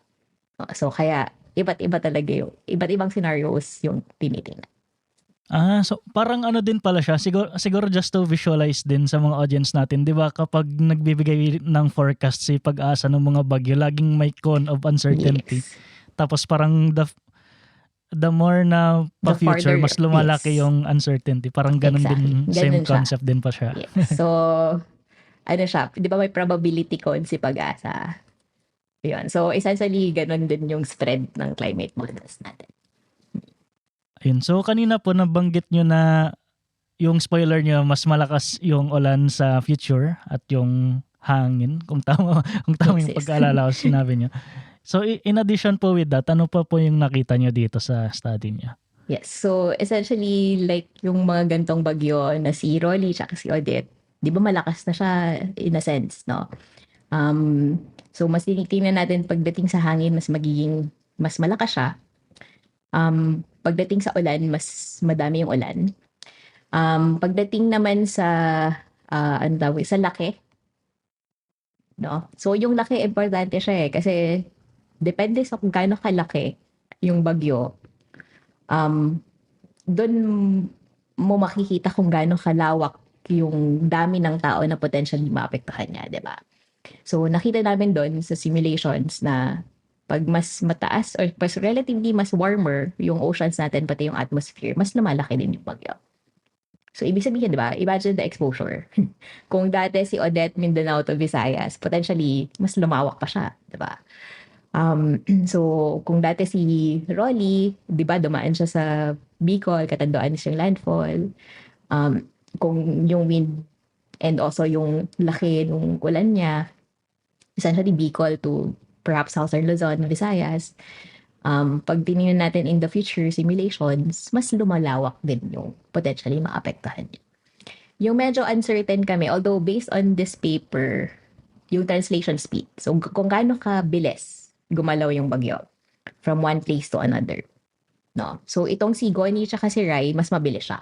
No? So, kaya iba't iba talaga yung, iba't ibang scenarios yung tinitingnan. So parang ano din pala siya, siguro just to visualize din sa mga audience natin, 'di ba, kapag nagbibigay ng forecast si Pag-asa ng mga bagyo, laging may cone of uncertainty. Yes. Tapos parang the more na The pa-future, farther, mas lumalaki yes. yung uncertainty. Parang ganun Exactly. din, same Ganun siya. concept din pa siya. Yes. So, ano siya, di ba may probability cone si Pag-asa? Yun. So, essentially, ganun din yung spread ng climate models natin. Ayun. So kanina po nabanggit nyo na yung spoiler nyo, mas malakas yung ulan sa future at yung hangin, kung tama yung Yes. pag-aalala ko sinabi nyo. So in addition po with that, ano pa po yung nakita nyo dito sa study nyo? Yes. So, essentially, like yung mga gantong bagyo na si Rolly tsaka si Odette, di ba malakas na siya in a sense, no? So, mas tinitingnan natin pagdating sa hangin, mas malakas siya. Pagdating sa ulan, mas madami yung ulan. Pagdating naman sa, sa laki, no? So, yung laki, importante siya eh. Kasi, depende sa kung gaano kalaki yung bagyo. Doon mo makikita kung gaano kalawak yung dami ng tao na potentially maapektuhan niya, di ba? So nakita namin doon sa simulations na pag mas mataas or mas relatively mas warmer yung oceans natin pati yung atmosphere, mas lumalaki din yung bagyo. So ibig sabihin, di ba? Imagine the exposure. Kung dati si Odette Mindanao to Visayas, potentially mas lumawak pa siya, di ba? So kung dati si Rolly, di ba, dumaan siya sa Bicol, Catanduanes yung landfall. Kung yung wind and also yung laki ng ulan niya, essentially Bicol to perhaps Southern Luzon, Visayas, pag tinignan natin in the future simulations, mas lumalawak din yung potentially maapektuhan niya. Yung medyo uncertain kami, although based on this paper, yung translation speed. So kung gaano kabilis gumalaw yung bagyo from one place to another. No? So itong si Goni tsaka si Rai, mas mabilis siya.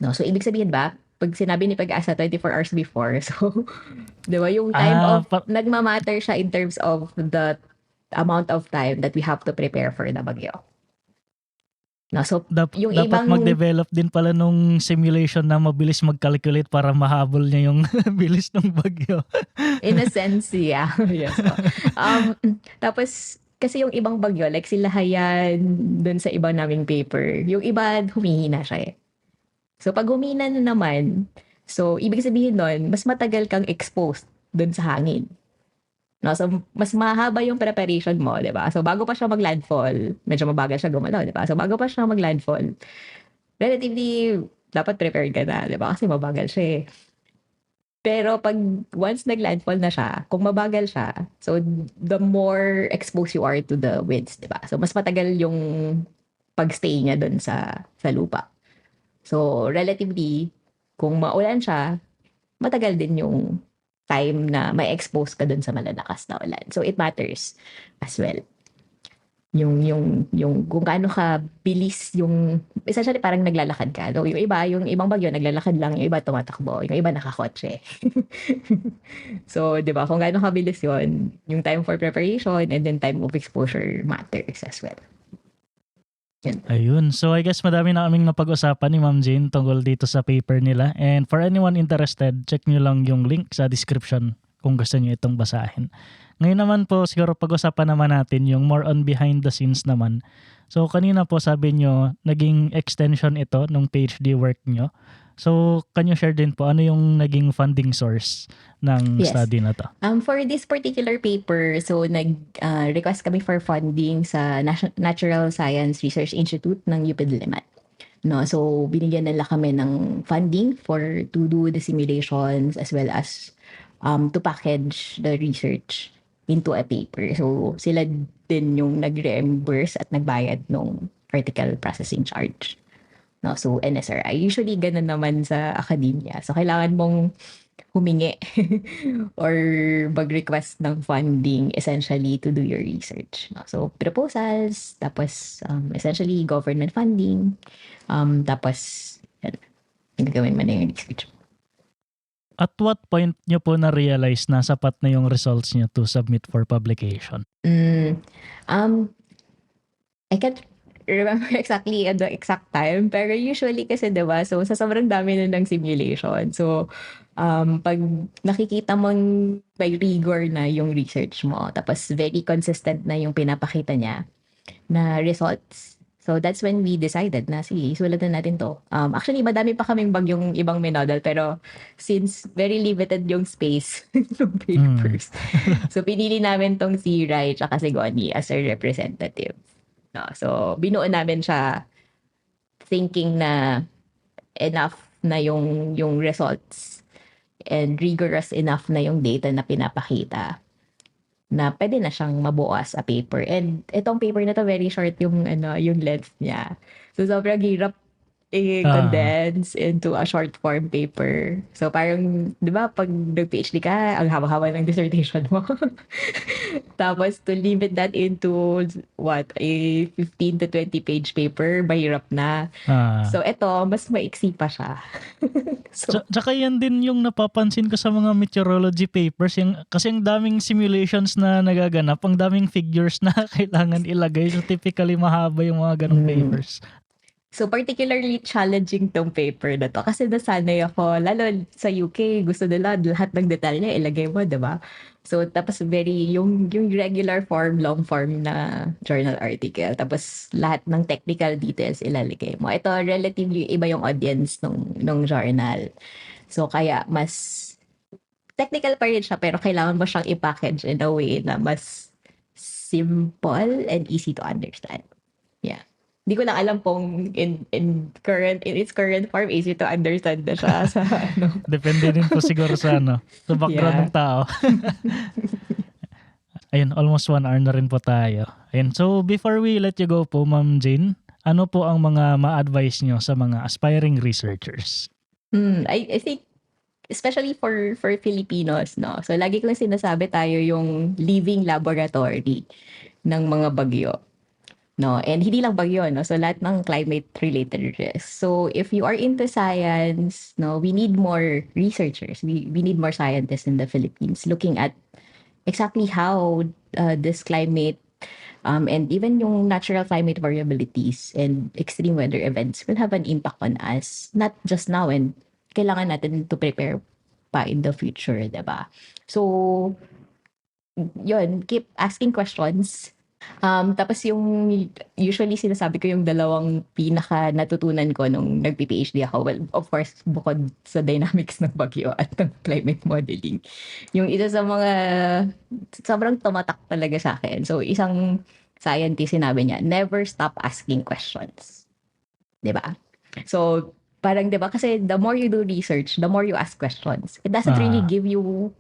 No? So ibig sabihin ba, pag sinabi ni Pag-asa 24 hours before, so, di ba, yung time of, nagmamatter siya in terms of the amount of time that we have to prepare for the bagyo. No, so, yung dapat mag-develop din pala nung simulation na mabilis mag-calculate para mahabol niya yung bilis ng bagyo. In a sense, yeah. Yes. Tapos, kasi yung ibang bagyo, like sila Haiyan, dun sa iba naming paper, yung iba humihina siya eh. So, pag humina na naman, so, ibig sabihin nun, mas matagal kang exposed dun sa hangin. No? So, mas mahaba yung preparation mo, di ba? So, bago pa siya mag-landfall, medyo mabagal siya gumalaw, di ba? So, bago pa siya mag-landfall, relatively, dapat prepared ka na, di ba? Kasi mabagal siya eh. Pero pag once nag-landfall na siya, kung mabagal siya, so, the more exposed you are to the winds, di ba? So, mas matagal yung pag-stay niya dun sa lupa. So, relatively, kung maulan siya, matagal din yung time na may expose ka dun sa malalakas na ulan. So, it matters as well. Yung kung gaano ka bilis yung, essentially parang naglalakad ka. No? Yung ibang bagyo, naglalakad lang, yung iba tumatakbo, yung iba nakakotse. So, di ba, kung gaano ka bilis yun, yung time for preparation and then time of exposure matters as well. Ayun. So I guess madami na kaming napag-usapan ni Ma'am Jane tungkol dito sa paper nila. And for anyone interested, check nyo lang yung link sa description kung gusto nyo itong basahin. Ngayon naman po, siguro pag-usapan naman natin yung more on behind the scenes naman. So kanina po sabi nyo, naging extension ito nung PhD work nyo. So, can you share din po ano yung naging funding source ng study na to? For this particular paper, so nag-request kami for funding sa Natural Science Research Institute ng UP Diliman. No, so binigyan nila kami ng funding to do the simulations as well as to package the research into a paper. So sila din yung nag-reimburse at nagbayad ng article processing charge. No, so NSRI. Usually ganun naman sa academia. So kailangan mong humingi or mag-request ng funding essentially to do your research. No? So proposals, tapos essentially government funding, tapos yan, gagawin mo na yung research. At what point nyo po na-realize na sapat na yung results nyo to submit for publication? I can't remember exactly the exact time, pero usually kasi diba, so sa sobrang dami na ng simulation, so pag nakikita mong may rigor na yung research mo, tapos very consistent na yung pinapakita niya na results, so that's when we decided na sige, isulatan natin to. Actually, madami pa kaming bagyong ibang minodel, pero since very limited yung space ng papers, so pinili namin tong si Rai tsaka si Goni as a representative. No, so binuo namin siya thinking na enough na yung results and rigorous enough na yung data na pinapakita na pwede na siyang mabuo as a paper. And itong paper na to very short yung length niya. So sobrang hirap i-condense into a short form paper. So parang, di ba, pag nag-PhD ka, ang haba-haba ng dissertation mo. Tapos to limit that into a 15 to 20 page paper, mahirap na. So ito, mas maiksi pa siya. Tsaka yan din yung napapansin ko sa mga meteorology papers, kasi ang daming simulations na nagaganap, ang daming figures na kailangan ilagay. So typically mahaba yung mga ganong papers. So, particularly challenging tong paper na 'to kasi nasanay ako lalo sa UK gusto nila lahat ng detalye ilagay mo, 'di ba? So, tapos very yung regular form, long form na journal article tapos lahat ng technical details ilalagay mo. Ito relatively iba yung audience nung journal. So, kaya mas technical pa rin siya pero kailangan mo siyang i-package in a way na mas simple and easy to understand. Yeah. Hindi ko lang alam kung in its current form easy to understand na siya sa ano. Depende din po siguro sa sa background Yeah. ng tao. Ayun, almost 1 hour na rin po tayo. Ayun, so before we let you go po, Ma'am Jane, ano po ang mga ma-advise nyo sa mga aspiring researchers? I think especially for Filipinos, no. So lagi ko lang sinasabi tayo yung living laboratory ng mga bagyo. No, and hindi lang bagyo, no? So, lahat ng climate-related risks. So, if you are into science, no, we need more researchers. We need more scientists in the Philippines looking at exactly how this climate and even yung natural climate variabilities and extreme weather events will have an impact on us, not just now and kailangan natin to prepare pa in the future, diba? So, yun, keep asking questions. Tapos yung usually sinasabi ko yung dalawang pinaka natutunan ko nung nagpi-PhD ako. Well, of course, bukod sa dynamics ng bagyo at ng climate modeling. Yung isa sa mga sobrang tumatak talaga sa akin. So, isang scientist sinabi niya, never stop asking questions. 'Di ba? So, parang 'di ba kasi the more you do research, the more you ask questions. It doesn't really Ah, give you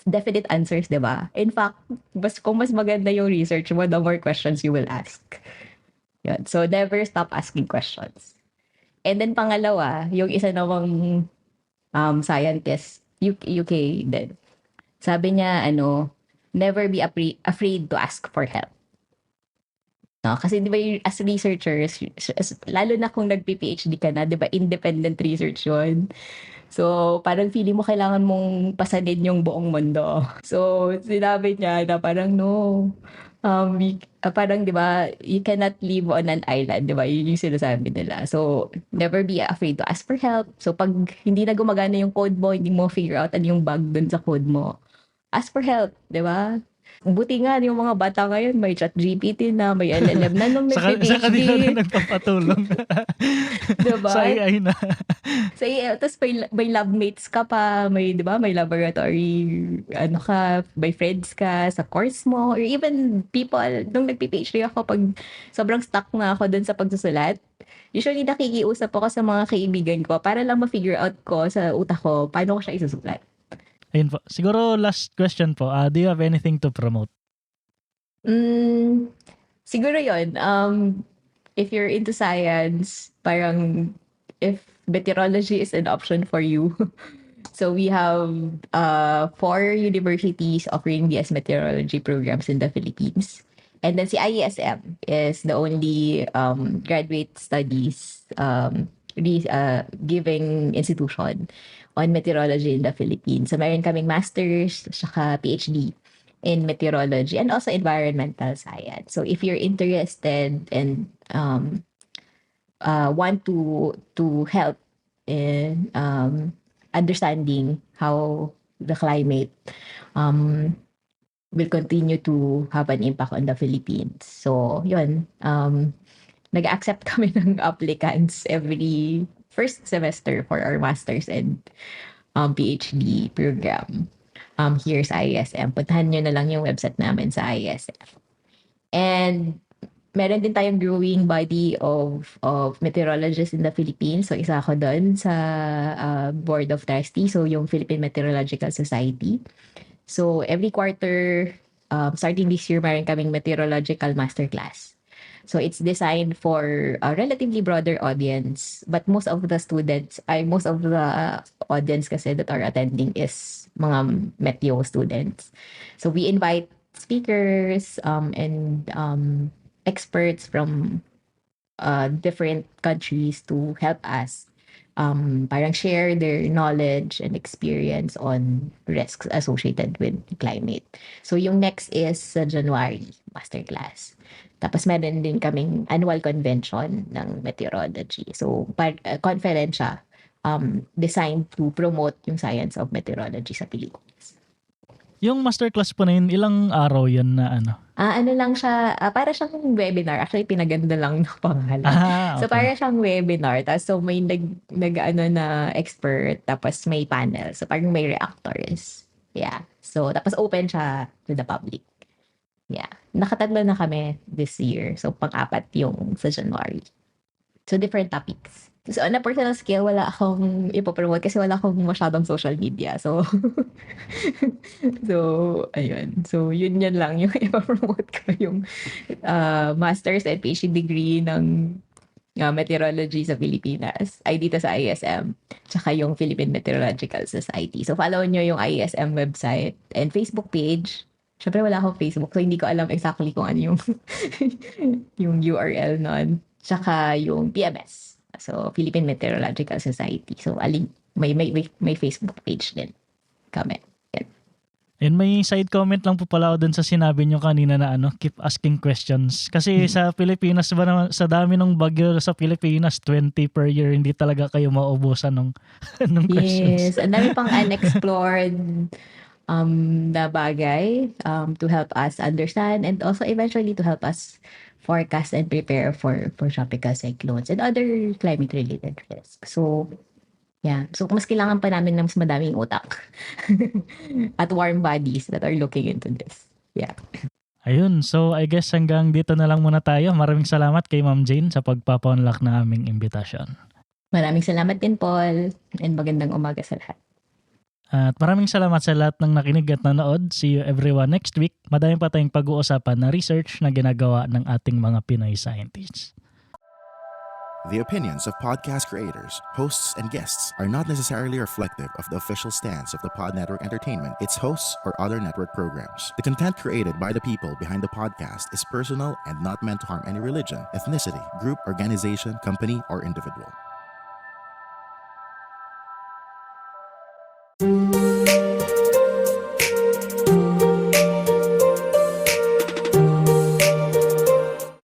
definite answers, 'di ba? In fact, kung mas maganda yung research mo, the more questions you will ask. Yun. So, never stop asking questions. And then pangalawa, yung isa namang scientist, UK din. Sabi niya, never be afraid to ask for help. No? Kasi di ba as researchers, lalo na kung nagpi-PhD ka na, di ba independent research yun. So, parang feeling mo kailangan mong pasanin yung buong mundo. So, sinabi niya na parang no, parang 'di ba, you cannot live on an island, 'di ba? Yun yung sinasabi nila. So, never be afraid to ask for help. So, pag hindi na gumagana yung code mo, hindi mo figure out ano yung bug dun sa code mo, ask for help, 'di ba? Buti nga yung mga bata ngayon may ChatGPT na, may LLM na nung sa nagpi-PhD, kanila na nagpapatulong. 'di Sa ba? AI na. So, tapos may lab mates ka pa, may, di ba, may laboratory, may friends ka sa course mo, or even people, nung nagpi-PhD ako, pag sobrang stuck na ako dun sa pagsusulat, usually nakikiusap ako sa mga kaibigan ko para lang ma-figure out ko sa utak ko paano ko siya isusulat. Ayun po. Siguro last question po. Do you have anything to promote? Mm, siguro yon if you're into science, parang if meteorology is an option for you, so we have 4 universities offering BS meteorology programs in the Philippines. And then si IESM is the only graduate studies giving institution on meteorology in the Philippines. So meron kaming masters, saka PhD in meteorology and also environmental science. So if you're interested and want to help in understanding how the climate um, will continue to have an impact on the Philippines. So, yun. Nag-accept kami ng applicants every first semester for our master's and PhD program. Here sa ISM. Puntahan nyo na lang yung website namin sa ISM. And meron din tayong growing body of meteorologists in the Philippines. So, isa ako doon sa Board of Trustees, so yung Philippine Meteorological Society. So, every quarter, starting this year, meron kaming meteorological masterclass. So, it's designed for a relatively broader audience. But most of the audience kasi that are attending is mga meteo students. So, we invite speakers and experts from different countries to help us parang share their knowledge and experience on risks associated with climate. So yung next is sa January, masterclass. Tapos meron din kaming annual convention ng meteorology. So conference siya, designed to promote yung science of meteorology sa Pilipinas. Yung masterclass po na yun, ilang araw yun na ano? Ano lang siya, para siyang webinar. Actually, pinaganda lang ng pangalan. So, Okay. para siyang webinar. Tapos, so may nag na expert. Tapos, may panel. So, parang may reactors. Yeah. So, tapos open siya to the public. Yeah. Nakatatlo na kami this year. So, pang-apat yung sa January. So, different topics. So, on a personal scale, wala akong ipopromote kasi wala akong masyadong social media. So, so, ayun. So, yun lang yung ipopromote ko. Yung master's and PhD degree ng meteorology sa Pilipinas ay dito sa ISM. Tsaka yung Philippine Meteorological Society. So, follow nyo yung ISM website and Facebook page. Siyempre, wala akong Facebook. So, hindi ko alam exactly kung ano yung, yung URL nun. Tsaka yung PMS. So, Philippine Meteorological Society. So, may Facebook page din kami. Yan. And may side comment lang po pala ako dun sa sinabi nyo kanina na ano, keep asking questions. Kasi sa Pilipinas ba naman, sa dami ng bagyo sa Pilipinas, 20 per year, hindi talaga kayo maubusan ng, ng questions. Yes. Ang dami pang unexplored na bagay to help us understand and also eventually to help us forecast and prepare for tropical cyclones and other climate-related risks. So, yeah. So, mas kailangan pa namin ng mas madaming utak at warm bodies that are looking into this. Yeah. Ayun, so I guess hanggang dito na lang muna tayo. Maraming salamat kay Ma'am Jane sa pagpapaunlak na aming imbitasyon. Maraming salamat din, Paul. And magandang umaga sa lahat. At maraming salamat sa lahat ng nakinig at nanood. See you everyone next week. Madami pa tayong pag-uusapan na research na ginagawa ng ating mga Pinoy scientists. The opinions of podcast creators, hosts, and guests are not necessarily reflective of the official stance of the Pod Network Entertainment, its hosts, or other network programs. The content created by the people behind the podcast is personal and not meant to harm any religion, ethnicity, group, organization, company, or individual.